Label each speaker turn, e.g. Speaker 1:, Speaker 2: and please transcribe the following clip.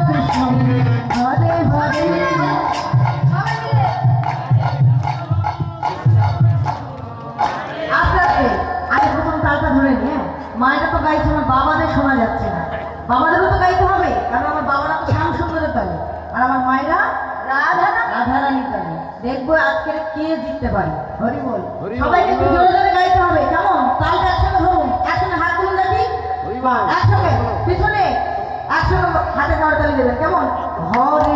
Speaker 1: কৃষ্ণ হরে হরে। আস্তে আস্তে আগে প্রথম তালটা ধরে নি। হ্যাঁ, মায়েরা তো গাইছে, আমার বাবাদের শোনা যাচ্ছে না। বাবাদেরও তো গাইতে হবে, কারণ আমার বাবারা তো শ্যাম সুন্দরের তালে, আর আমার মায়েরা রাধারানীর তালে। দেখবো আজকে কে জিততে পারে। হরি বল। সবাইকে একটু জোরে জোরে গাইতে হবে, কেমন? তালটা একসঙ্গে ধরুন, একসঙ্গে হাত তুলুন দেখি, একসঙ্গে পিছনে একসঙ্গে হাতে ঝড় তালি দেবেন, কেমন? হরে